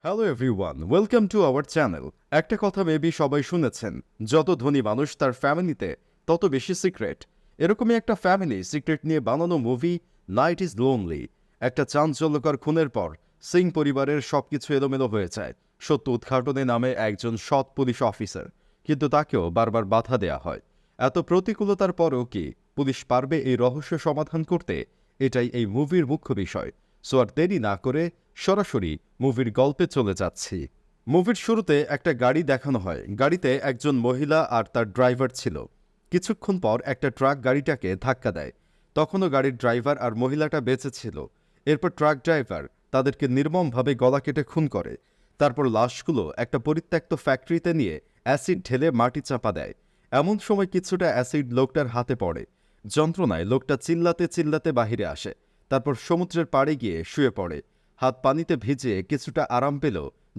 Hello everyone, welcome to our channel. একটা কথা maybe সবাই শুনেছেন, যত ধনী মানুষ তার ফ্যামিলিতে তত বেশি সিক্রেট। এরকমই একটা ফ্যামিলি সিক্রেট নিয়ে বানানো মুভি নাইট ইজ লোনলি। একটা চাঞ্চল্যকর খুনের পর সিং পরিবারের সবকিছু এলোমেলো হয়ে যায়। সত্য উদ্ঘাটনে নামে একজন সৎ পুলিশ অফিসার, কিন্তু তাকেও বারবার বাধা দেয়া হয়। এত প্রতিকূলতার পরেও কি পুলিশ পারবে এই রহস্য সমাধান করতে? এটাই এই মুভির মুখ্য বিষয়। সো আর দেরি না করে সরাসরি মুভির গল্পে চলে যাচ্ছি। মুভির শুরুতে একটা গাড়ি দেখানো হয়। গাড়িতে একজন মহিলা আর তার ড্রাইভার ছিল। কিছুক্ষণ পর একটা ট্রাক গাড়িটাকে ধাক্কা দেয়। তখনও গাড়ির ড্রাইভার আর মহিলাটা বেঁচে ছিল। এরপর ট্রাক ড্রাইভার তাদেরকে নির্মমভাবে গলা কেটে খুন করে। তারপর লাশগুলো একটা পরিত্যক্ত ফ্যাক্টরিতে নিয়ে অ্যাসিড ঢেলে মাটি চাপা দেয়। এমন সময় কিছুটা অ্যাসিড লোকটার হাতে পড়ে। যন্ত্রণায় লোকটা চিল্লাতে চিল্লাতে বাহিরে আসে। তারপর সমুদ্রের পাড়ে গিয়ে শুয়ে পড়ে। হাত পানিতে ভিজে কিছুটা আরাম পেল,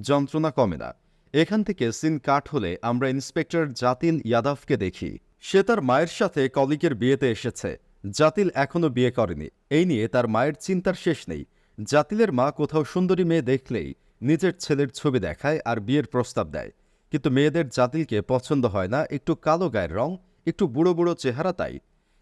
যন্ত্রণা কমে না। এখান থেকে সিন কাট হলে আমরা ইন্সপেক্টর জাতিল ইয়াদাভকে দেখি। সে তার মায়ের সাথে কলিগের বিয়েতে এসেছে। জাতিল এখনও বিয়ে করেনি। এই নিয়ে তার মায়ের চিন্তার শেষ নেই। জাতিলের মা কোথাও সুন্দরী মেয়ে দেখলেই নিজের ছেলের ছবি দেখায় আর বিয়ের প্রস্তাব দেয়। কিন্তু মেয়েদের জাতিলকে পছন্দ হয় না, একটু কালো গায়ের রং, একটু বুড়ো বুড়ো চেহারা,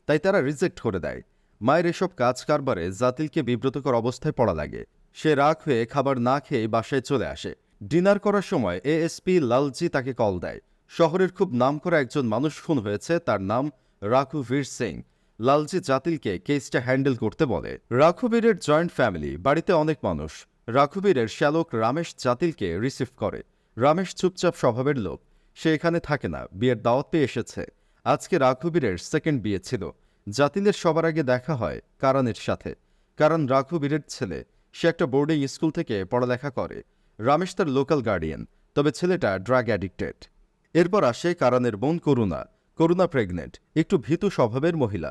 তাই তারা রিজেক্ট করে দেয়। মায়ের এসব কাজ কারবারে জাতিলকে বিব্রতকর অবস্থায় পড়া লাগে। সে রাগ হয়ে খাবার না খেয়ে বাসায় চলে আসে। ডিনার করার সময় এএসপি লালজি তাকে কল দেয়। শহরের খুব নামকরা একজন মানুষ খুন হয়েছে, তার নাম রাঘুবীর সিং। লালজি জাতিলকে কেসটা হ্যান্ডেল করতে বলে। রাঘুবীরের জয়েন্ট ফ্যামিলি, বাড়িতে অনেক মানুষ। রাঘুবীরের শ্যালক রমেশ জাতিলকে রিসিভ করে। রমেশ চুপচাপ স্বভাবের লোক, সে এখানে থাকে না, বিয়ের দাওয়াত পেয়ে এসেছে। আজকে রাঘুবীরের সেকেন্ড বিয়ে ছিল। জাতিলের সবার আগে দেখা হয় কারণের সাথে। কারণ রাঘুবীরের ছেলে, সে একটা বোর্ডিং স্কুল থেকে পড়ালেখা করে। রমেশ তার লোকাল গার্ডিয়ান, তবে ছেলেটা ড্রাগ অ্যাডিক্টেড। এরপর আসে কারণের বোন করুণা। করুণা প্রেগনেন্ট, একটু ভীতু স্বভাবের মহিলা।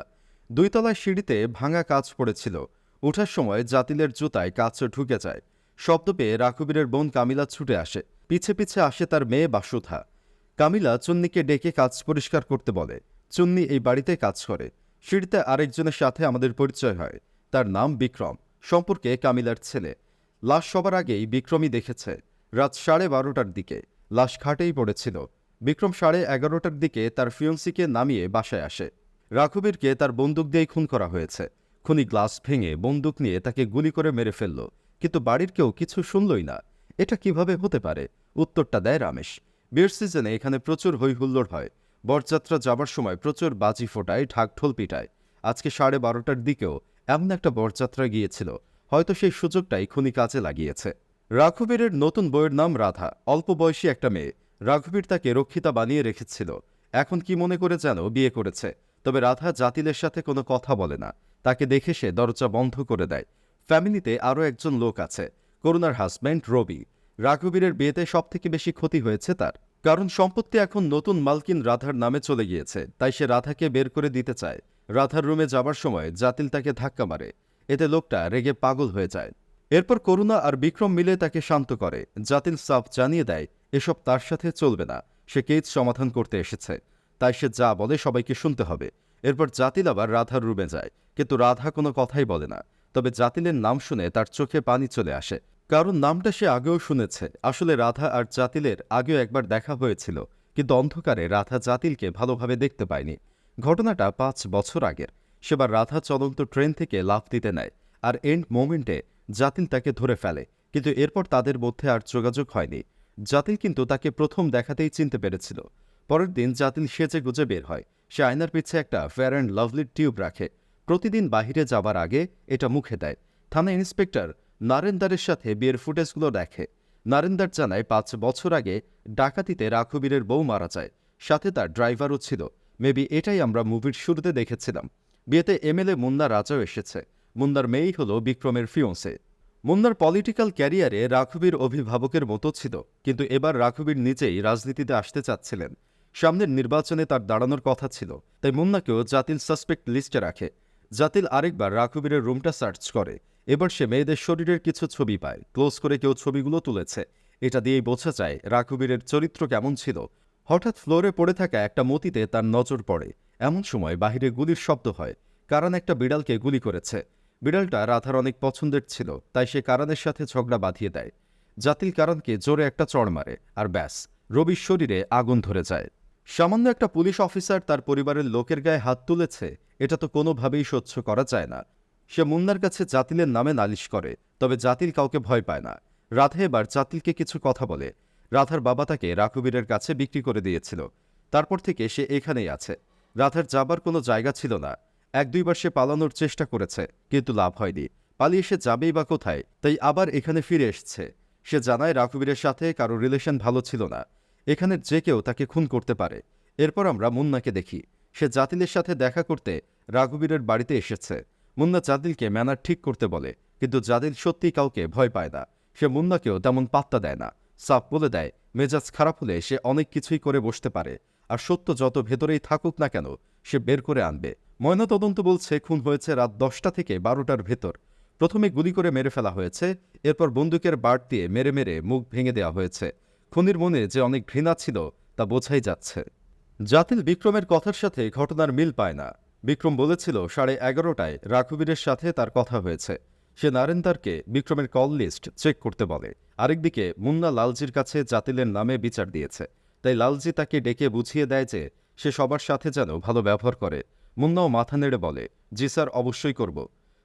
2 তলায় সিঁড়িতে ভাঙা কাঁচ পড়েছিল। ওঠার সময় জাতিলের জুতায় কাঁচ ঢুকে যায়। শব্দ পেয়ে রাঘুবীরের বোন কামিলা ছুটে আসে। পিছে পিছে আসে তার মেয়ে বাসুধা। কামিলা চুন্নিকে ডেকে কাজ পরিষ্কার করতে বলে। চুন্নি এই বাড়িতে কাজ করে। সিঁড়িতে আরেকজনের সাথে আমাদের পরিচয় হয়, তার নাম বিক্রম, সম্পর্কে কামিলার ছেলে। লাশ সবার আগেই বিক্রমই দেখেছে। রাত 12:30টার দিকে লাশ খাটেই পড়েছিল। বিক্রম 11:30টার দিকে তার ফিয়ন্সিকে নামিয়ে বাসায় আসে। রাঘবীরকে তার বন্দুক দিয়েই খুন করা হয়েছে। খুনি গ্লাস ভেঙে বন্দুক নিয়ে তাকে গুলি করে মেরে ফেলল, কিন্তু বাড়ির কেউ কিছু শুনলই না। এটা কিভাবে হতে পারে? উত্তরটা দেয় রমেশ। বিয়ের সিজনে এখানে প্রচুর হৈহুল্লোড় হয়। বরযাত্রা যাবার সময় প্রচুর বাজি ফোটায়, ঢাকঢোল পিটায়। আজকে 12:30টার দিকেও এমন একটা বরযাত্রা গিয়েছিল। হয়তো সেই সুযোগটাই খুনি কাজে লাগিয়েছে। রাঘবীরের নতুন বউয়ের নাম রাধা, অল্প বয়সী একটা মেয়ে। রাঘবীর তাকে রক্ষিতা বানিয়ে রেখেছিল। এখন কি মনে করে যেন বিয়ে করেছে। তবে রাধা জাতিলের সাথে কোনো কথা বলে না। তাকে দেখে সে দরজা বন্ধ করে দেয়। ফ্যামিলিতে আরও একজন লোক আছে, করুণার হাজব্যান্ড রবি। রাঘবীরের বিয়েতে সবথেকে বেশি ক্ষতি হয়েছে তার, কারণ সম্পত্তি এখন নতুন মালকিন রাধার নামে চলে গিয়েছে। তাই সে রাধাকে বের করে দিতে চায়। রাধার রুমে যাবার সময় জাতিল তাকে ধাক্কা মারে। এতে লোকটা রেগে পাগল হয়ে যায়। এরপর করুণা আর বিক্রম মিলে তাকে শান্ত করে। জাতিল সাফ জানিয়ে দেয় এসব তার সাথে চলবে না। সে কেস সমাধান করতে এসেছে, তাই সে যা বলে সবাইকে শুনতে হবে। এরপর জাতিল আবার রাধার রুমে যায়, কিন্তু রাধা কোনো কথাই বলে না। তবে জাতিলের নাম শুনে তার চোখে পানি চলে আসে, কারণ নামটা সে আগেও শুনেছে। আসলে রাধা আর জাতিলের আগেও একবার দেখা হয়েছিল, কিন্তু অন্ধকারে রাধা জাতিলকে ভালোভাবে দেখতে পায়নি। ঘটনাটা 5 বছর আগের। সেবার রাধা চলন্ত ট্রেন থেকে লাফ দিতে নেয়, আর এন্ড মোমেন্টে জাতিল তাকে ধরে ফেলে। কিন্তু এরপর তাদের মধ্যে আর যোগাযোগ হয়নি। জাতিল কিন্তু তাকে প্রথম দেখাতেই চিনতে পেরেছিল। পরের দিন জাতিল সেজে গুজে বের হয়। সে আয়নার পিছে একটা ফেয়ার অ্যান্ড লাভলি টিউব রাখে। প্রতিদিন বাহিরে যাবার আগে এটা মুখে দেয়। থানা ইন্সপেক্টর নারেন্দারের সাথে বিয়ের ফুটেজগুলো দেখে। নারেন্দার জানায় 5 বছর আগে ডাকাতিতে রাঘবীরের বউ মারা যায়, সাথে তার ড্রাইভারও ছিল। মেবি এটাই আমরা মুভির শুরুতে দেখেছিলাম। বিয়েতে এমএলএ মুন্না রাজাও এসেছে। মুন্নার মেয়েই হল বিক্রমের ফিয়ন্সে। মুন্নার পলিটিক্যাল ক্যারিয়ারে রাঘবীর অভিভাবকের মতো ছিল, কিন্তু এবার রাঘবীর নিজেই রাজনীতিতে আসতে চাচ্ছিলেন। সামনের নির্বাচনে তার দাঁড়ানোর কথা ছিল, তাই মুন্নাকেও জাতিল সাসপেক্ট লিস্টে রাখে। জাতিল আরেকবার রাঘবীরের রুমটা সার্চ করে। এবার সে মেয়েদের শরীরের কিছু ছবি পায়। ক্লোজ করে কেউ ছবিগুলো তুলেছে। এটা দিয়েই বোঝা যায় রাঘবীরের চরিত্র কেমন ছিল। হঠাৎ ফ্লোরে পড়ে থাকা একটা মতিতে তার নজর পড়ে। এমন সময় বাহিরে গুলির শব্দ হয়। কারণ একটা বিড়ালকে গুলি করেছে। বিড়ালটা রাধার অনেক পছন্দের ছিল, তাই সে কারণের সাথে ঝগড়া বাঁধিয়ে দেয়। জাতিল কারণকে জোরে একটা চড় মারে, আর ব্যাস, রবির শরীরে আগুন ধরে যায়। সামান্য একটা পুলিশ অফিসার তার পরিবারের লোকের গায়ে হাত তুলেছে, এটা তো কোনোভাবেই সহ্য করা যায় না। সে মুন্নার কাছে জাতিলের নামে নালিশ করে, তবে জাতিল কাউকে ভয় পায় না। রাধা এবার জাতিলকে কিছু কথা বলে। রাধার বাবা তাকে রাঘবীরের কাছে বিক্রি করে দিয়েছিল, তারপর থেকে সে এখানেই আছে। রাধার যাবার কোনো জায়গা ছিল না। 1-2 বার সে পালানোর চেষ্টা করেছে, কিন্তু লাভ হয়নি। পালিয়ে সে যাবেই বা কোথায়, তাই আবার এখানে ফিরে এসছে। সে জানায় রাঘবীরের সাথে কারো রিলেশন ভালো ছিল না, এখানের যে কেউ তাকে খুন করতে পারে। এরপর আমরা মুন্নাকে দেখি, সে জাতিলের সাথে দেখা করতে রাঘবীরের বাড়িতে এসেছে। মুন্না জাতিলকে ম্যানার ঠিক করতে বলে, কিন্তু জাতিল সত্যিই কাউকে ভয় পায় না। সে মুন্নাকেও তেমন পাত্তা দেয় না, সাফ বলে দেয় মেজাজ খারাপ হলে সে অনেক কিছুই করে বসতে পারে, আর সত্য যত ভেতরেই থাকুক না কেন সে বের করে আনবে। ময়নাতদন্ত বলছে খুন হয়েছে রাত 10টা থেকে 12টার ভেতর। প্রথমে গুলি করে মেরে ফেলা হয়েছে, এরপর বন্দুকের বাট দিয়ে মেরে মেরে মুখ ভেঙে দেওয়া হয়েছে। খুনির মনে যে অনেক ঘৃণা ছিল তা বোঝাই যাচ্ছে। জাতিল বিক্রমের কথার সাথে ঘটনার মিল পায় না। বিক্রম বলেছিল 11:30টায় রাঘবীরের সাথে তার কথা হয়েছে। সে নারেন্দারকে বিক্রমের কল লিস্ট চেক করতে বলে। আরেকদিকে মুন্না লালজির কাছে জাতিলের নামে বিচার দিয়েছে, তাই লালজি তাকে ডেকে বুঝিয়ে দেয় যে সে সবার সাথে যেন ভালো ব্যবহার করে। মুন্নাও মাথা নেড়ে বলে, জি স্যার, অবশ্যই করব।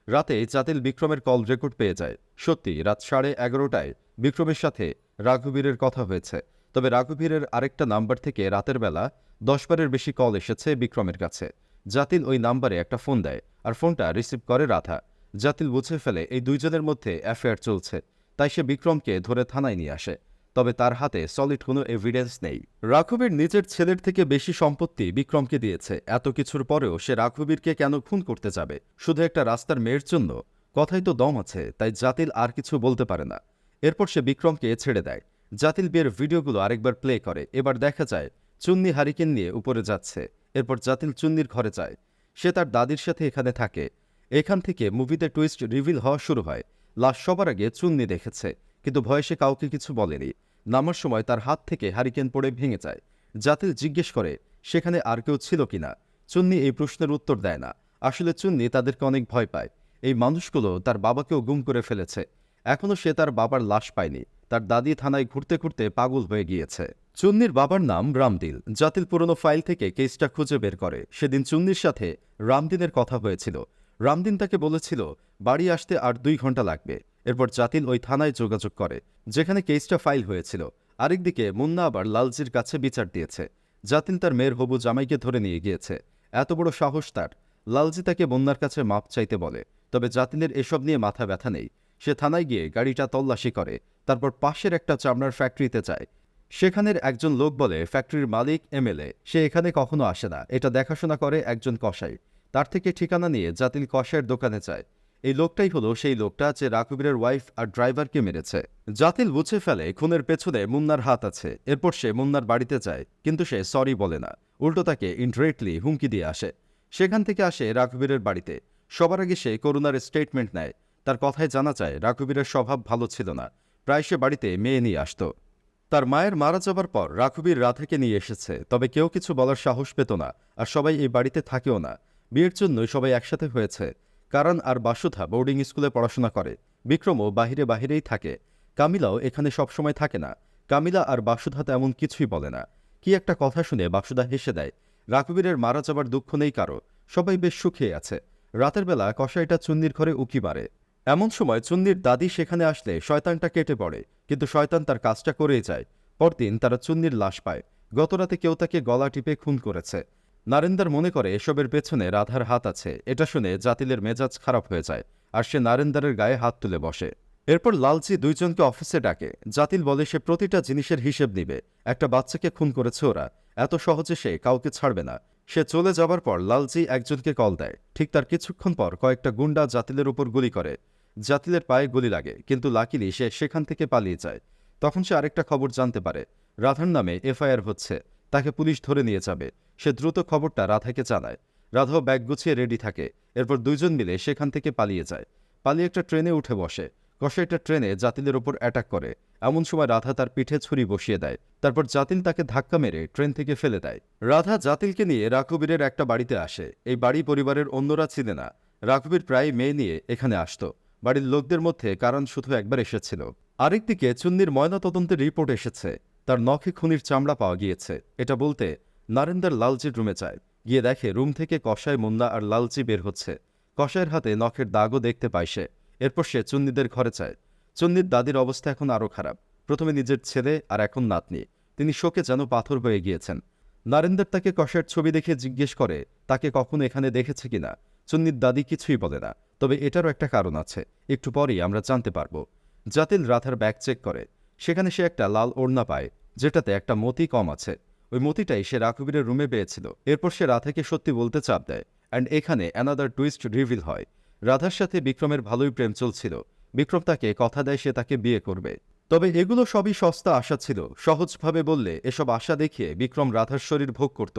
রাতে জাতিল বিক্রমের কল রেকর্ড পেয়ে যায়। সত্যি রাত 11:30টায় বিক্রমের সাথে রাঘবীরের কথা হয়েছে, তবে রাঘবীরের আরেকটা নাম্বার থেকে রাতের বেলা 10বারের বেশি কল এসেছে বিক্রমের কাছে। জাতিল ওই নাম্বারে একটা ফোন দেয়, আর ফোনটা রিসিভ করে রাধা। জাতিল বুঝে ফেলে এই দুইজনের মধ্যে অ্যাফেয়ার চলছে, তাই সে বিক্রমকে ধরে থানায় নিয়ে আসে। তবে তার হাতে সলিড কোনো এভিডেন্স নেই। রাঘবীর নিজের ছেলের থেকে বেশি সম্পত্তি বিক্রমকে দিয়েছে, এত কিছুর পরেও সে রাঘবীরকে কেন খুন করতে যাবে? শুধু একটা রাস্তার মেয়ের জন্য? কথাই তো দম আছে, তাই জাতিল আর কিছু বলতে পারে না। এরপর সে বিক্রমকে ছেড়ে দেয়। জাতিল বিয়ের ভিডিওগুলো আরেকবার প্লে করে। এবার দেখা যায় চুন্নি হারিকেন নিয়ে উপরে যাচ্ছে। এরপর জাতিল চুন্নির ঘরে যায়। সে তার দাদির সাথে এখানে থাকে। এখান থেকে মুভিতে টুইস্ট রিভিল হওয়া শুরু হয়। লাশ সবার আগে চুন্নি দেখেছে, কিন্তু ভয়ে সে কাউকে কিছু বলেনি। নামার সময় তার হাত থেকে হারিকেন পড়ে ভেঙে যায়। জাতিল জিজ্ঞেস করে সেখানে আর কেউ ছিল কিনা। চুন্নি এই প্রশ্নের উত্তর দেয় না। আসলে চুন্নি তাদেরকে অনেক ভয় পায়। এই মানুষগুলো তার বাবাকেও গুম করে ফেলেছে। এখনও সে তার বাবার লাশ পায়নি। তার দাদি থানায় ঘুরতে ঘুরতে পাগল হয়ে গিয়েছে। চুন্নির বাবার নাম রামদিল। জাতিল পুরনো ফাইল থেকে কেসটা খুঁজে বের করে। সেদিন চুন্নির সাথে রামদিনের কথা হয়েছিল। রামদিন তাকে বলেছিল বাড়ি আসতে আর 2 ঘন্টা লাগবে। এরপর জাতিল ওই থানায় যোগাযোগ করে যেখানে কেসটা ফাইল হয়েছিল। আরেকদিকে মুন্না আবার লালজির কাছে বিচার দিয়েছে। জাতিল তার মেয়ের হবু জামাইকে ধরে নিয়ে গিয়েছে। এত বড় সাহস তার! লালজি তাকে মুন্নার কাছে মাপ চাইতে বলে, তবে জাতিলের এসব নিয়ে মাথা ব্যথা নেই। সে থানায় গিয়ে গাড়িটা তল্লাশি করে, তারপর পাশের একটা চামড়ার ফ্যাক্টরিতে যায়। সেখানের একজন লোক বলে ফ্যাক্টরির মালিক এমএলএ, সে এখানে কখনো আসে না, এটা দেখাশোনা করে একজন কসাই। তার থেকে ঠিকানা নিয়ে জাতিল কসাইয়ের দোকানে যায়। এই লোকটাই হলো সেই লোকটা যে রাঘবীরের ওয়াইফ আর ড্রাইভারকে মেরেছে। জাতিল বুঝে ফেলে খুনের পেছনে মুন্নার হাত আছে। এরপর সে মুন্নার বাড়িতে যায়, কিন্তু সে সরি বলে না, উল্টো তাকে ইনডিরেক্টলি হুমকি দিয়ে আসে। সেখান থেকে আসে রাঘবীরের বাড়িতে। সবার আগে সে করুণার স্টেটমেন্ট নেয়। তার কথায় জানা যায় রাঘবীরের স্বভাব ভালো ছিল না, প্রায় সে বাড়িতে মেয়ে নিয়ে আসত। তার মায়ের মারা যাবার পর রাঘবীর রাধাকে নিয়ে এসেছে, তবে কেউ কিছু বলার সাহস পেত না, আর সবাই এই বাড়িতে থাকেও না। বিয়ের জন্যই সবাই একসাথে হয়েছে। কারণ আর বাসুধা বোর্ডিং স্কুলে পড়াশোনা করে। বিক্রমও বাহিরে বাহিরেই থাকে। কামিলাও এখানে সবসময় থাকে না। কামিলা আর বাসুধা তেমন কিছুই বলে না। কি একটা কথা শুনে বাসুধা হেসে দেয়। রাঘবীরের মারা যাবার দুঃখ নেই কারো, সবাই বেশ সুখে আছে। রাতের বেলা কসাইটা চুন্নির ঘরে উকি মারে। এমন সময় চুন্নির দাদি সেখানে আসলে শয়তানটা কেটে পড়ে, কিন্তু শয়তান তার কাজটা করেই যায়। পরদিন তারা চুন্নির লাশ পায়। গতরাতে কেউ তাকে গলা টিপে খুন করেছে। নারেন্দার মনে করে এসবের পেছনে রাধার হাত আছে। এটা শুনে জাতিলের মেজাজ খারাপ হয়ে যায়, আর সে নারেন্দারের গায়ে হাত তুলে বসে। এরপর লালজি দুইজনকে অফিসে ডাকে। জাতিল বলে সে প্রতিটা জিনিসের হিসেব নিবে। একটা বাচ্চাকে খুন করেছে ওরা, এত সহজে সে কাউকে ছাড়বে না। সে চলে যাবার পর লালজি একজনকে কল দেয়। ঠিক তার কিছুক্ষণ পর কয়েকটা গুন্ডা জাতিলের উপর গুলি করে। জাতিলের পায়ে গুলি লাগে, কিন্তু লাকিলি সে সেখান থেকে পালিয়ে যায়। তখন সে আরেকটা খবর জানতে পারে, রাধার নামে এফআইআর হচ্ছে, তাকে পুলিশ ধরে নিয়ে যাবে। সে দ্রুত খবরটা রাধাকে জানায়। রাধাও ব্যাগ গুছিয়ে রেডি থাকে। এরপর দুইজন মিলে সেখান থেকে পালিয়ে যায়। পালিয়ে একটা ট্রেনে উঠে বসে। কসাইটা ট্রেনে জাতিলের ওপর অ্যাটাক করে। এমন সময় রাধা তার পিঠে ছুরি বসিয়ে দেয়। তারপর জাতিল তাকে ধাক্কা মেরে ট্রেন থেকে ফেলে দেয়। রাধা জাতিলকে নিয়ে রাঘবীরের একটা বাড়িতে আসে। এই বাড়ি পরিবারের অন্যরা ছিলেন না। রাঘবীর প্রায় মেয়ে নিয়ে এখানে আসতো। বাড়ির লোকদের মধ্যে কারণ শুধু একবার এসেছিল। আরেকদিকে চুন্নির ময়নাতদন্তের রিপোর্ট এসেছে। তার নখে খুনির চামড়া পাওয়া গিয়েছে। এটা বলতে নারেন্দার লালজির রুমে যায়। গিয়ে দেখে রুম থেকে কসাই, মুন্না আর লালজি বের হচ্ছে। কসাইয়ের হাতে নখের দাগও দেখতে পায় সে। এরপর সে চুন্নিদের ঘরে যায়। চুন্নির দাদির অবস্থা এখন আরও খারাপ। প্রথমে নিজের ছেলে আর এখন নাতনি। তিনি শোকে যেন পাথর হয়ে গিয়েছেন। নারেন্দার তাকে কসাইয়ের ছবি দেখে জিজ্ঞেস করে তাকে কখনো এখানে দেখেছে কিনা। চুন্নির দাদি কিছুই বলে না। তবে এটারও একটা কারণ আছে, একটু পরেই আমরা জানতে পারব। জাতিল রাধার ব্যাগ চেক করে। সেখানে সে একটা লাল ওড়না পায়, যেটাতে একটা মতি কম আছে। ওই মতিটাই সে রাঘবীরের রুমে পেয়েছিল। এরপর সে রাধাকে সত্যি বলতে চাপ দেয়। অ্যান্ড এখানে অ্যানাদার টুইস্ট রিভিল হয়। রাধার সাথে বিক্রমের ভালোই প্রেম চলছিল। বিক্রম তাকে কথা দেয় সে তাকে বিয়ে করবে। তবে এগুলো সবই সস্তা আশা ছিল। সহজভাবে বললে এসব আশা দেখিয়ে বিক্রম রাধার শরীর ভোগ করত।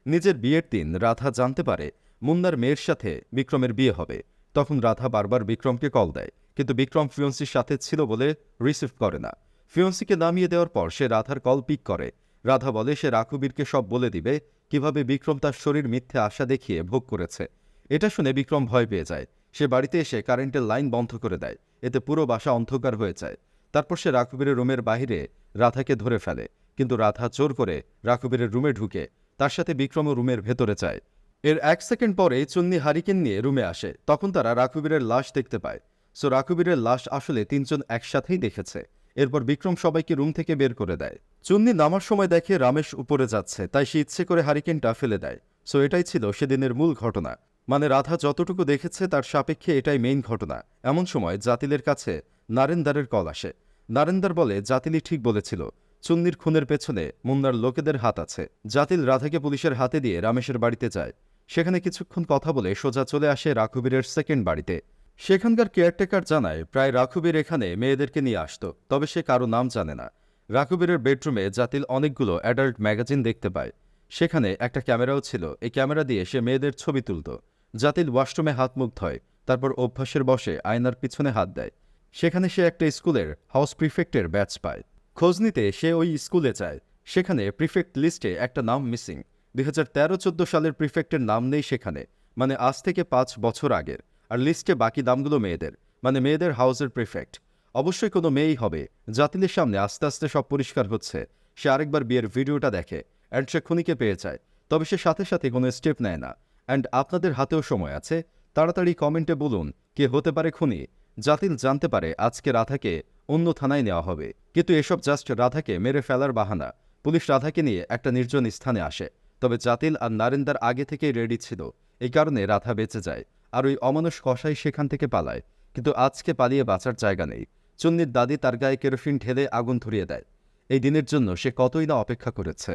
নিজের বিয়ের দিন রাধা জানতে পারে মুন্নার মেয়ের সাথে বিক্রমের বিয়ে হবে। তখন রাধা বারবার বিক্রমকে কল দেয়, কিন্তু বিক্রম ফিয়ন্সির সাথে ছিল বলে রিসিভ করে না। ফিয়ন্সিকে নামিয়ে দেওয়ার পর সে রাধার কল পিক করে। রাধা বলে সে রাঘবীরকে সব বলে দিবে, কিভাবে বিক্রম তার শরীর মিথ্যে আশা দেখিয়ে ভোগ করেছে। এটা শুনে বিক্রম ভয় পেয়ে যায়। সে বাড়িতে এসে কারেন্টের লাইন বন্ধ করে দেয়। এতে পুরো বাসা অন্ধকার হয়ে যায়। তারপর সে রাঘবীরের রুমের বাইরে রাধাকে ধরে ফেলে, কিন্তু রাধা জোর করে রাঘবীরের রুমে ঢুকে। তার সাথে বিক্রমও রুমের ভেতরে যায়। এর 1 সেকেন্ড পরে চুন্নি হারিকেন নিয়ে রুমে আসে। তখন তারা রাঘবীরের লাশ দেখতে পায়। সো রাঘবীরের লাশ আসলে 3 জন একসাথেই দেখেছে। এরপর বিক্রম সবাইকে রুম থেকে বের করে দেয়। চুন্নি নামার সময় দেখে রামেশ উপরে যাচ্ছে, তাই সে ইচ্ছে করে হারিকেনটা ফেলে দেয়। সো এটাই ছিল সেদিনের মূল ঘটনা। মানে রাধা যতটুকু দেখেছে তার সাপেক্ষে এটাই মেইন ঘটনা। এমন সময় জাতিলের কাছে নারেন্দারের কল আসে। নারেন্দার বলে জাতিলি ঠিক বলেছিল, চুন্নির খুনের পেছনে মুন্নার লোকেদের হাত আছে। জাতিল রাধাকে পুলিশের হাতে দিয়ে রামেশের বাড়িতে যায়। সেখানে কিছুক্ষণ কথা বলে সোজা চলে আসে রাঘবীরের সেকেন্ড বাড়িতে। সেখানকার কেয়ারটেকার জানায় প্রায় রাঘবীর এখানে মেয়েদেরকে নিয়ে আসত, তবে সে কারো নাম জানে না। রাঘবীরের বেডরুমে জাতিল অনেকগুলো অ্যাডাল্ট ম্যাগাজিন দেখতে পায়। সেখানে একটা ক্যামেরাও ছিল। এই ক্যামেরা দিয়ে সে মেয়েদের ছবি তুলত। জাতিল ওয়াশরুমে হাত মুখ ধয়, তারপর অভ্যাসের বসে আয়নার পিছনে হাত দেয়। সেখানে সে একটা স্কুলের হাউস প্রিফেক্টের ব্যাচ পায়। খোঁজ নিতে সে ওই স্কুলে যায়। সেখানে প্রিফেক্ট লিস্টে একটা নাম মিসিং। 2013-14 সালের প্রিফেক্টের নাম নেই সেখানে, মানে আজ থেকে 5 বছর আগের। আর লিস্টে বাকি নামগুলো মেয়েদের, মানে মেয়েদের হাউসের প্রিফেক্ট। অবশ্যই কোনো মেয়েই হবে। জাতিলের সামনে আস্তে আস্তে সব পরিষ্কার হচ্ছে। সে আরেকবার বিয়ের ভিডিওটা দেখে, অ্যান্ড সে খুনিকে পেয়ে যায়। তবে সে সাথে সাথে কোনো স্টেপ নেয় না। অ্যান্ড আপনাদের হাতেও সময় আছে, তাড়াতাড়ি কমেন্টে বলুন কে হতে পারে খুনি। জাতিল জানতে পারে আজকে রাধাকে অন্য থানায় নেওয়া হবে, কিন্তু এসব জাস্ট রাধাকে মেরে ফেলার বাহানা। পুলিশ রাধাকে নিয়ে একটা নির্জন স্থানে আসে। তবে জাতিল আর নারেন্দার আগে থেকেই রেডি ছিল। এই কারণে রাধা বেঁচে যায়, আর ওই অমানুষ কসাই সেখান থেকে পালায়। কিন্তু আজকে পালিয়ে বাঁচার জায়গা নেই। চুন্নির দাদি তার গায়ে কেরোসিন ঢেলে আগুন ধরিয়ে দেয়। এই দিনের জন্য সে কতই না অপেক্ষা করেছে।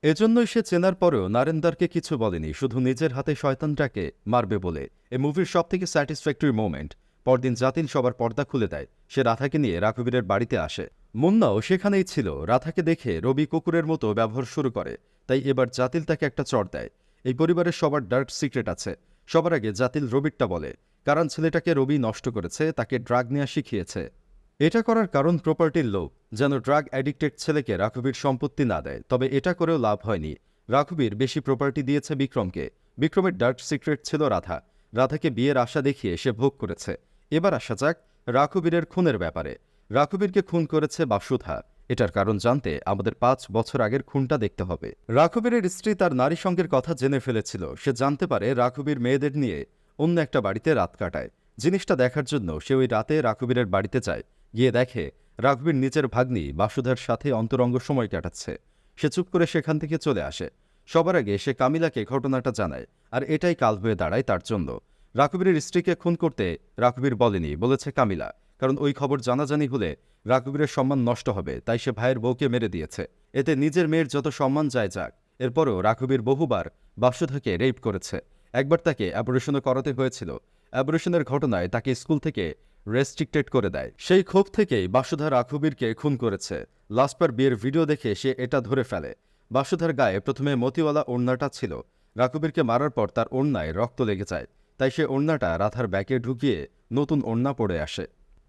এজন্যই সে চেনার পরেও নারেন্দারকে কিছু বলেনি, শুধু নিজের হাতে শয়তানটাকে মারবে বলে। এই মুভির সবথেকে স্যাটিসফ্যাক্টরি মোমেন্ট, পরদিন জাতিল সবার পর্দা খুলে দেয়। সে রাধাকে নিয়ে রাঘবীরের বাড়িতে আসে। মুন্নাও সেখানেই ছিল। রাধাকে দেখে রবি কুকুরের মতো ব্যবহার শুরু করে, তাই এবার জাতিল তাকে একটা চড় দেয়। এই পরিবারের সবার ডার্ক সিক্রেট আছে। সবার আগে জাতিল রবিরটা বলে, কারণ ছেলেটাকে রবি নষ্ট করেছে, তাকে ড্রাগ নেওয়া শিখিয়েছে। এটা করার কারণ প্রপার্টির লোভ, যেন ড্রাগ অ্যাডিক্টেড ছেলেকে রাঘবীর সম্পত্তি না দেয়। তবে এটা করেও লাভ হয়নি। রাঘবীর বেশি প্রপার্টি দিয়েছে বিক্রমকে। বিক্রমের ডার্ক সিক্রেট ছিল রাধা। রাধাকে বিয়ের আশা দেখিয়ে সে ভোগ করেছে। এবার আসা যাক রাঘবীরের খুনের ব্যাপারে। রাঘবীরকে খুন করেছে বাসুধা। এটার কারণ জানতে আমাদের 5 বছর আগের খুনটা দেখতে হবে। রাঘবীরের স্ত্রী তার নারী সঙ্গের কথা জেনে ফেলেছিল। সে জানতে পারে রাঘবীর মেয়েদের নিয়ে অন্য একটা বাড়িতে রাত কাটায়। জিনিসটা দেখার জন্য সে ওই রাতে রাঘবীরের বাড়িতে যায়। গিয়ে দেখে রাঘবীর নিজের ভাগ্নি বাসুধার সাথে অন্তরঙ্গ সময় কাটাচ্ছে। সে চুপ করে সেখান থেকে চলে আসে। সবার আগে সে কামিলাকে ঘটনাটা জানায়, আর এটাই কাল হয়ে দাঁড়ায় তার জন্য। রাঘবীরের স্ত্রীকে খুন করতে রাঘবীর বলেনি, বলেছে কামিলা। কারণ ওই খবর জানাজানি হলে রাঘবীরের সম্মান নষ্ট হবে, তাই সে ভাইয়ের বউকে মেরে দিয়েছে। এতে নিজের মেয়ের যত সম্মান যায় যাক। এরপরও রাঘবীর বহুবার বাসুধাকে রেপ করেছে। একবার তাকে অ্যাবরেশনও করাতে হয়েছিল। অ্যাবরেশনের ঘটনায় তাকে স্কুল থেকে রেস্ট্রিক্টেড করে দেয়। সেই ক্ষোভ থেকেই বাসুধা রাঘবীরকে খুন করেছে। লাস্টবার বিয়ের ভিডিও দেখে সে এটা ধরে ফেলে। বাসুধার গায়ে প্রথমে মতিওয়ালা ওড়নাটা ছিল। রাঘবীরকে মারার পর তার ওড়নায় রক্ত লেগে যায়, তাই সে ওড়নাটা রাধার ব্যাগে ঢুকিয়ে নতুন ওড়না পরে আসে।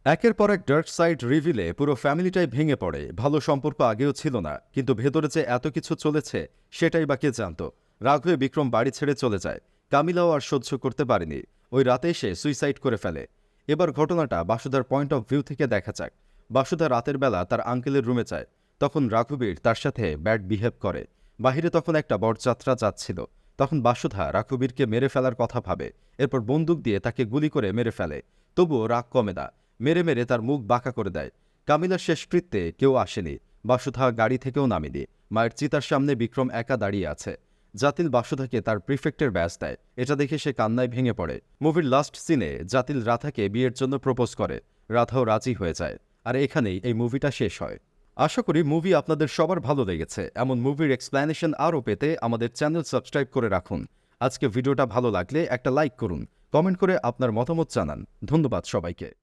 একের পর এক ডার্ক সাইড রিভিলে পুরো ফ্যামিলিটাই ভেঙে পড়ে। ভালো সম্পর্ক আগেও ছিল না, কিন্তু ভেতরে যে এত কিছু চলেছে সেটাই বা কে জানত। রাগ হয়ে বিক্রম বাড়ি ছেড়ে চলে যায়। কামিলাও আর সহ্য করতে পারেনি। ওই রাতে সে সুইসাইড করে ফেলে। এবার ঘটনাটা বাসুধার পয়েন্ট অফ ভিউ থেকে দেখা যাক। বাসুধা রাতের বেলা তার আঙ্কেলের রুমে যায়। তখন রাঘবীর তার সাথে ব্যাড বিহেভ করে। বাহিরে তখন একটা বরযাত্রা যাচ্ছিল। তখন বাসুধা রাঘবীরকে মেরে ফেলার কথা ভাবে। এরপর বন্দুক দিয়ে তাকে গুলি করে মেরে ফেলে। তবুও রাগ কমে না, মেরে মেরে তার মুখ বাঁকা করে দেয়। কামিলার শেষকৃত্যে কেউ আসেনি। বাসুধা গাড়ি থেকেও নামেনি। মায়ের চিতার সামনে বিক্রম একা দাঁড়িয়ে আছে। জাতিল বাসুধাকে তার প্রিফেক্টের ব্যাজ দেয়। এটা দেখে সে কান্নায় ভেঙে পড়ে। মুভির লাস্ট সিনে জাতিল রাধাকে বিয়ের জন্য প্রপোজ করে। রাধাও রাজি হয়ে যায়। আর এখানেই এই মুভিটা শেষ হয়। আশা করি মুভি আপনাদের সবার ভালো লেগেছে। এমন মুভির এক্সপ্লেনেশন আরও পেতে আমাদের চ্যানেল সাবস্ক্রাইব করে রাখুন। আজকে ভিডিওটা ভালো লাগলে একটা লাইক করুন, কমেন্ট করে আপনার মতামত জানান। ধন্যবাদ সবাইকে।